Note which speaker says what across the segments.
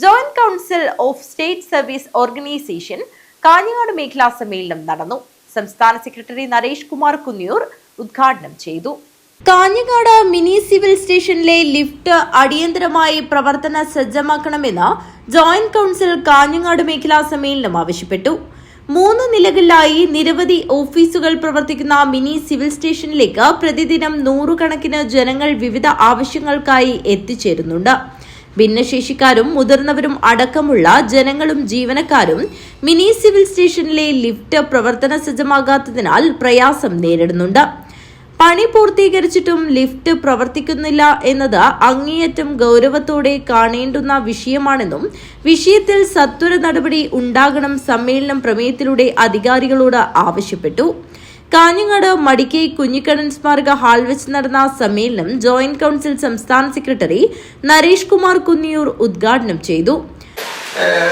Speaker 1: Joint council of state service organisation Kanhangad മേഖലാ സമ്മേളനം നടന്നു. സംസ്ഥാന സെക്രട്ടറി നരേഷ് കുമാർ കുന്നിയൂർ ഉദ്ഘാടനം ചെയ്തു. കാഞ്ഞങ്ങാട് മിനി സിവിൽ സ്റ്റേഷനിലെ ലിഫ്റ്റ് അടിയന്തരമായി പ്രവർത്തന സജ്ജമാക്കണമെന്ന് ജോയിന്റ് കൗൺസിൽ കാഞ്ഞങ്ങാട് മേഖലാ സമ്മേളനം ആവശ്യപ്പെട്ടു. 3 നിലകളിലായി നിരവധി ഓഫീസുകൾ പ്രവർത്തിക്കുന്ന മിനി സിവിൽ സ്റ്റേഷനിലേക്ക് പ്രതിദിനം 100 കണക്കിന് ജനങ്ങൾ വിവിധ ആവശ്യങ്ങൾക്കായി എത്തിച്ചേരുന്നുണ്ട്. ഭിന്നശേഷിക്കാരും മുതിർന്നവരും അടക്കമുള്ള ജനങ്ങളും ജീവനക്കാരും മിനി സിവിൽ സ്റ്റേഷനിലെ ലിഫ്റ്റ് പ്രവർത്തന സജ്ജമാകാത്തതിനാൽ പ്രയാസം നേരിടുന്നുണ്ട്. പണി പൂർത്തീകരിച്ചിട്ടും ലിഫ്റ്റ് പ്രവർത്തിക്കുന്നില്ല എന്നത് അങ്ങേയറ്റം ഗൗരവത്തോടെ കാണേണ്ടുന്ന വിഷയമാണെന്നും വിഷയത്തിൽ സത്വര നടപടി ഉണ്ടാകണം സമ്മേളനം പ്രമേയത്തിലൂടെ അധികാരികളോട് ആവശ്യപ്പെട്ടു. കാഞ്ഞങ്ങാട് മടിക്കൈ കുഞ്ഞിക്കണ്ണൻ സ്മാരക ഹാൾ വെച്ച് നടന്ന സമ്മേളനം ജോയിന്റ് കൗൺസിൽ സംസ്ഥാന സെക്രട്ടറി നരേഷ് കുമാർ കുന്നിയൂർ ഉദ്ഘാടനം ചെയ്തു.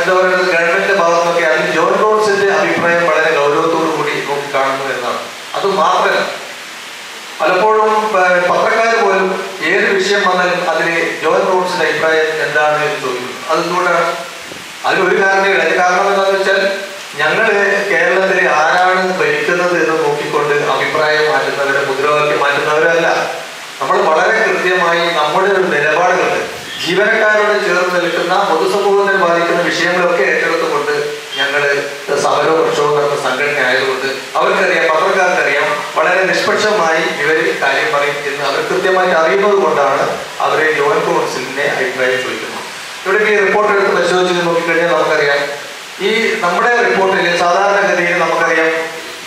Speaker 2: ഗവൺമെന്റിന്റെ ഭാഗത്തൊക്കെ ജോയിന്റ് കൗൺസിലിന്റെ അഭിപ്രായം വളരെ ഗൗരവത്തോടു കൂടി നോക്കിക്കാണുന്നു എന്നാണ്. അത് മാത്രമല്ല, പലപ്പോഴും പത്രക്കാർ പോലും ഏത് വിഷയം വന്നാലും അതിന് ജോയിന്റ് കൗൺസിലിന്റെ അഭിപ്രായം എന്താണ് എന്ന് ചോദിക്കുന്നു. അതെന്തുകൊണ്ടാണ്? അതിനൊരു കാരണമില്ല. അതിന് കാരണം എന്താണെന്ന് വെച്ചാൽ ഞങ്ങള് കേരളത്തിലെ ആരാണ് ഭരിക്കുന്നത് എന്ന് നോക്കിക്കൊണ്ട് അഭിപ്രായം മാറ്റുന്നവരെ, മുദ്രാവാക്യം മാറ്റുന്നവരല്ല. നമ്മൾ വളരെ കൃത്യമായി നമ്മുടെ ഒരു നിലപാടുകളുണ്ട്. ജീവനക്കാരോട് ചേർന്ന് നിൽക്കുന്ന പൊതുസമൂഹത്തിന് ബാധിക്കുന്ന വിഷയങ്ങളൊക്കെ ഏറ്റെടുത്തുകൊണ്ട് ഞങ്ങള് സമരവും പ്രക്ഷോഭവും നടന്ന സംഘടന ആയതുകൊണ്ട് അവർക്കറിയാം, പത്രക്കാർക്കറിയാം, വളരെ നിഷ്പക്ഷമായി ഇവര് കാര്യം പറയും എന്ന് അവർ കൃത്യമായിട്ട് അറിയുന്നത് കൊണ്ടാണ് അവരെ ജോയിന്റ് കൗൺസിലിന്റെ അഭിപ്രായം ചോദിക്കുന്നത്. ഇവിടെ ഈ റിപ്പോർട്ട് എടുത്ത് പരിശോധിച്ച് നോക്കിക്കഴിഞ്ഞാൽ നമുക്കറിയാം, ഈ നമ്മുടെ റിപ്പോർട്ടിൽ സാധാരണഗതിയിൽ നമുക്കറിയാം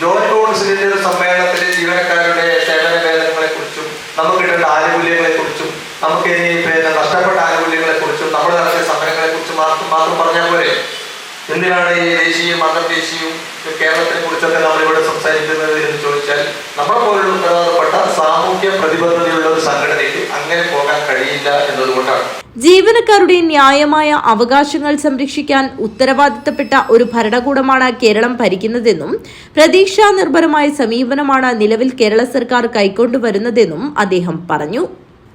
Speaker 2: ജോയിന്റ് കൗൺസിലിന്റെ ഒരു സമ്മേളനത്തിൽ ജീവനക്കാരുടെ സേവന വേതനങ്ങളെ കുറിച്ചും നമുക്ക് കിട്ടേണ്ട ആനുകൂല്യങ്ങളെ കുറിച്ചും നമുക്ക് ഇനി നഷ്ടപ്പെട്ട ആനുകൂല്യങ്ങളെ കുറിച്ചും നമ്മൾ നടത്തിയ സമരങ്ങളെ കുറിച്ചും മാത്രം പറഞ്ഞാൽ പോരെ? എന്തിനാണ് ഈ ദേശീയവും അന്തർദേശീയവും കേരളത്തിനെ കുറിച്ചൊക്കെ നമ്മളിവിടെ സംസാരിക്കുന്നത് എന്ന് ചോദിച്ചാൽ, നമ്മളെ പോലുള്ള ഉത്തരവാദപ്പെട്ട സാമൂഹ്യ പ്രതിബദ്ധതയുള്ള ഒരു സംഘടനയ്ക്ക് അങ്ങനെ പോകാൻ കഴിയില്ല എന്നതുകൊണ്ടാണ്.
Speaker 1: ജീവനക്കാരുടെ ന്യായമായ അവകാശങ്ങൾ സംരക്ഷിക്കാൻ ഉത്തരവാദിത്തപ്പെട്ട ഒരു ഭരണകൂടമാണ് കേരളം ഭരിക്കുന്നതെന്നും പ്രതീക്ഷാ നിർഭരമായ സമീപനമാണ് നിലവിൽ കേരള സർക്കാർ കൈക്കൊണ്ടുവരുന്നതെന്നും അദ്ദേഹം പറഞ്ഞു.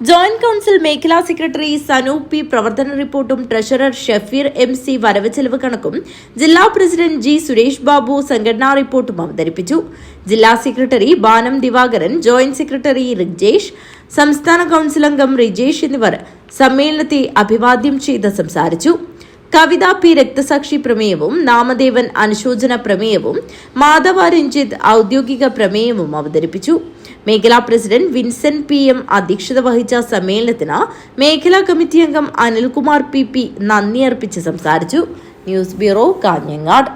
Speaker 1: ജോയിന്റ് കൗൺസിൽ മേഖലാ സെക്രട്ടറി സനു പി പ്രവർത്തന റിപ്പോർട്ടും ട്രഷറർ ഷഫീർ MC വരവ് ചെലവ് കണക്കും ജില്ലാ പ്രസിഡന്റ് G സുരേഷ് ബാബു സംഘടനാ റിപ്പോർട്ടും അവതരിപ്പിച്ചു. ജില്ലാ secretary ബാനം Divakaran, joint secretary Rijesh, സംസ്ഥാന കൗൺസിൽ അംഗം റിജേഷ് എന്നിവർ സമ്മേളനത്തെ അഭിവാദ്യം ചെയ്ത് സംസാരിച്ചു. കവിത P രക്തസാക്ഷി പ്രമേയവും നാമദേവൻ അനുശോചന പ്രമേയവും മാധവ രഞ്ജിത്ത് ഔദ്യോഗിക പ്രമേയവും അവതരിപ്പിച്ചു. മേഖലാ പ്രസിഡന്റ് വിൻസെന്റ് PM അധ്യക്ഷത വഹിച്ച സമ്മേളനത്തിന് മേഖലാ കമ്മിറ്റി അംഗം അനിൽകുമാർ PP നന്ദി അർപ്പിച്ച് സംസാരിച്ചു. News bureau, Kanhangad.